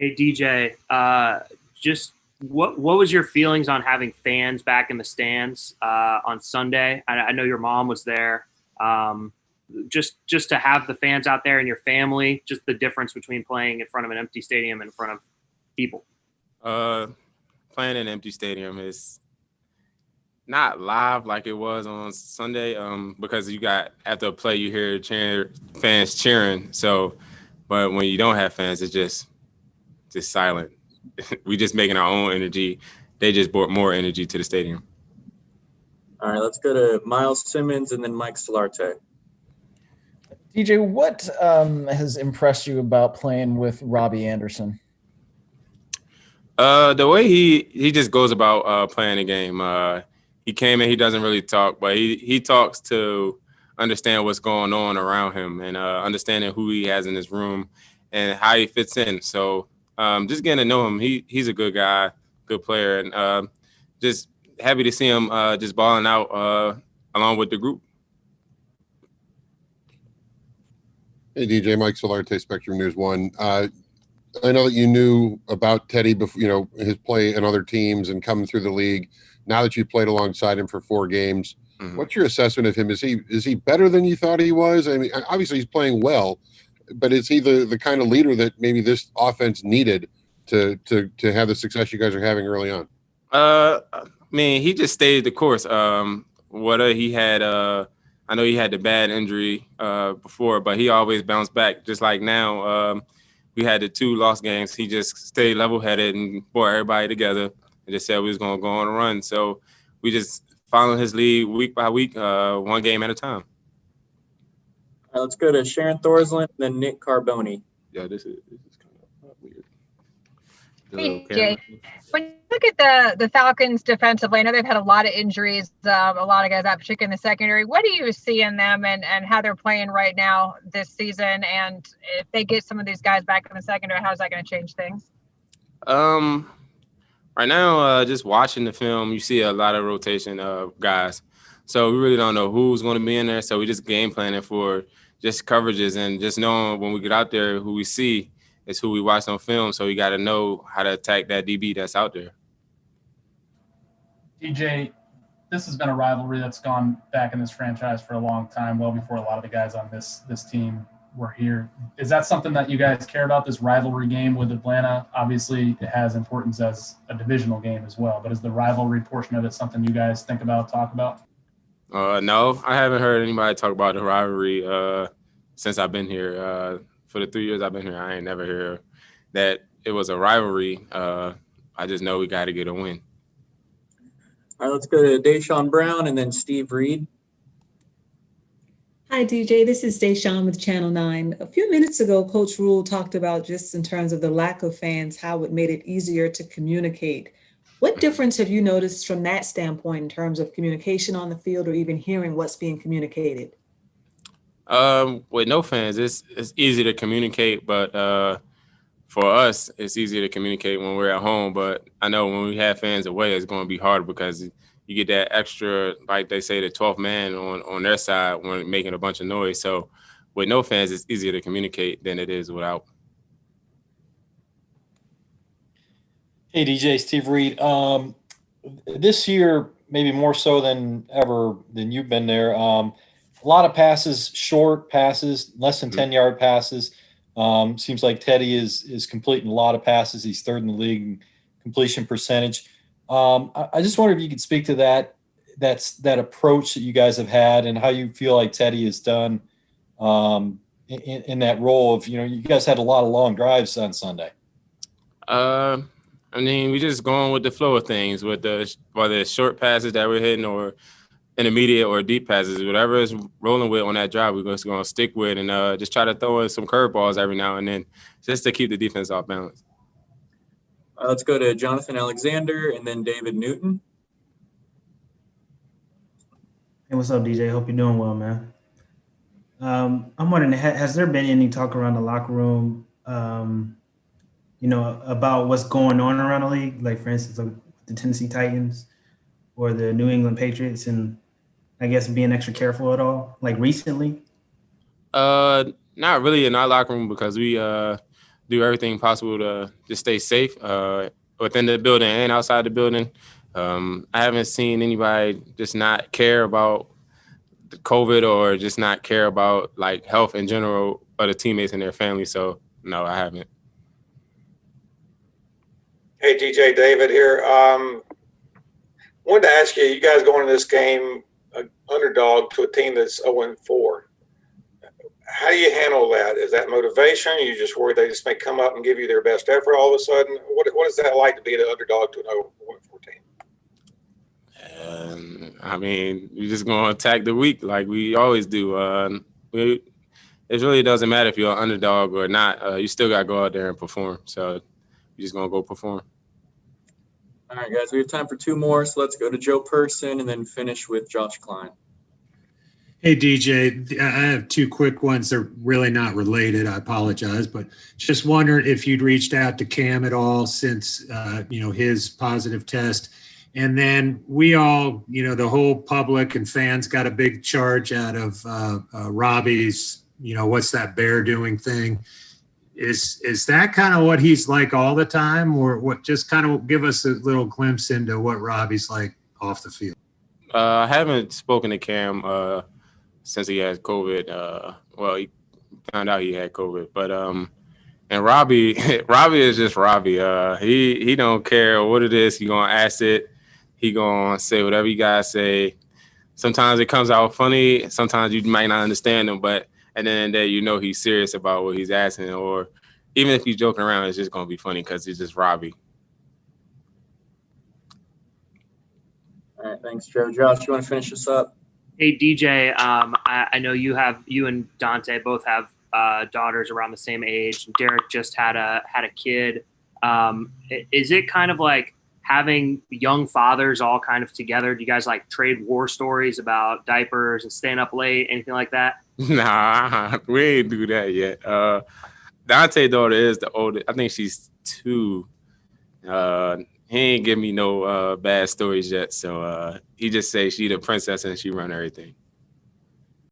Hey DJ, just what was your feelings on having fans back in the stands on Sunday? I know your mom was there. Um, just to have the fans out there and your family, just the difference between playing in front of an empty stadium and in front of people. Uh, Playing in an empty stadium is not live like it was on Sunday. Because you got after a play, you hear fans cheering. So, but when you don't have fans, it's just silent. We just making our own energy. They just brought more energy to the stadium. All right, let's go to Miles Simmons and then Mike Solarte. DJ, what has impressed you about playing with Robby Anderson? The way he just goes about playing the game. He came in, he doesn't really talk, but he talks to understand what's going on around him and understanding who he has in his room and how he fits in. So just getting to know him, he's a good guy, good player, and just happy to see him just balling out along with the group. Hey, DJ, Mike Solarte, Spectrum News 1. I know that you knew about Teddy before, his play in other teams and coming through the league. Now that you played alongside him for 4 games, what's your assessment of him? Is he better than you thought he was? I mean, obviously he's playing well, but is he the kind of leader that maybe this offense needed to have the success you guys are having early on? I mean, he just stayed the course. Whether he had, I know he had the bad injury before, but he always bounced back. Just like now, we had the 2 lost games. He just stayed level-headed and brought everybody together and just said we was going to go on a run. So we just followed his lead week by week, one game at a time. All right, let's go to Sharon Thorsland and then Nick Carboni. Yeah, this is kind of weird. Hey, when you look at the Falcons defensively, I know they've had a lot of injuries, a lot of guys out, particularly in the secondary. What do you see in them and how they're playing right now this season? And if they get some of these guys back in the secondary, how's that going to change things? Right now, just watching the film, you see a lot of rotation of guys. So we really don't know who's going to be in there. So we just game planning for just coverages and just knowing when we get out there who we see is who we watch on film. So we got to know how to attack that DB that's out there. DJ, this has been a rivalry that's gone back in this franchise for a long time, well before a lot of the guys on this team were here. Is that something that you guys care about, this rivalry game with Atlanta? Obviously, it has importance as a divisional game as well, but is the rivalry portion of it something you guys think about, talk about? No, I haven't heard anybody talk about the rivalry since I've been here. For the 3 years I've been here, I ain't never heard that it was a rivalry. I just know we got to get a win. All right, let's go to Deshaun Brown and then Steve Reed. Hi, DJ. This is Deshaun with Channel 9. A few minutes ago, Coach Rule talked about just in terms of the lack of fans, how it made it easier to communicate. What difference have you noticed from that standpoint in terms of communication on the field or even hearing what's being communicated? With no fans, it's easy to communicate, but for us, it's easier to communicate when we're at home. But I know when we have fans away, it's going to be hard because you get that extra, like they say, the 12th man on their side when making a bunch of noise. So with no fans, it's easier to communicate than it is without. Hey, DJ, Steve Reed. This year, maybe more so than ever than you've been there, a lot of passes, short passes, less than 10-yard passes. Seems like Teddy is completing a lot of passes. He's 3rd in the league in completion percentage. I just wonder if you could speak to that approach that you guys have had and how you feel like Teddy has done in that role of, you guys had a lot of long drives on Sunday. I mean, we just going with the flow of things with whether it's short passes that we're hitting or intermediate or deep passes, whatever is rolling with on that drive, we're just going to stick with and just try to throw in some curveballs every now and then just to keep the defense off balance. Let's go to Jonathan Alexander and then David Newton. Hey, what's up, DJ? Hope you're doing well, man. I'm wondering, has there been any talk around the locker room, about what's going on around the league? Like, for instance, like the Tennessee Titans or the New England Patriots, and I guess being extra careful at all, like recently? Not really in our locker room because we do everything possible to just stay safe within the building and outside the building. I haven't seen anybody just not care about the COVID or just not care about like health in general or the teammates and their family. So no, I haven't. Hey, DJ, David here. Wanted to ask you, you guys going into this game underdog to a team that's 0-4. How do you handle that? Is that motivation? You just worried they just may come up and give you their best effort all of a sudden? What is that like to be the underdog to an 0-4 team? I mean, you're just going to attack the weak like we always do. It really doesn't matter if you're an underdog or not. You still got to go out there and perform. So you're just going to go perform. All right, guys, we have time for 2 more. So let's go to Joe Person and then finish with Josh Klein. Hey, DJ, I have 2 quick ones. They're really not related. I apologize, but just wondering if you'd reached out to Cam at all since, his positive test. And then we all, the whole public and fans got a big charge out of Robby's, what's that bear doing thing. Is that kind of what he's like all the time, or what? Just kind of give us a little glimpse into what Robby's like off the field. I haven't spoken to Cam since he had COVID. Well, he found out he had COVID, but and Robby is just Robby. He don't care what it is. He gonna ask it. He gonna say whatever you guys say. Sometimes it comes out funny. Sometimes you might not understand him, but at the end of the day, he's serious about what he's asking. Or even if he's joking around, it's just gonna be funny because he's just Robby. All right, thanks, Joe. Josh, you want to finish this up? Hey, DJ, I know you and Dante both have daughters around the same age. Derek just had a kid. Is it kind of like having young fathers all kind of together? Do you guys like trade war stories about diapers and staying up late, anything like that? Nah, we ain't do that yet. Dante's daughter is the oldest. I think she's 2. He ain't give me no bad stories yet. So he just say she the princess and she run everything.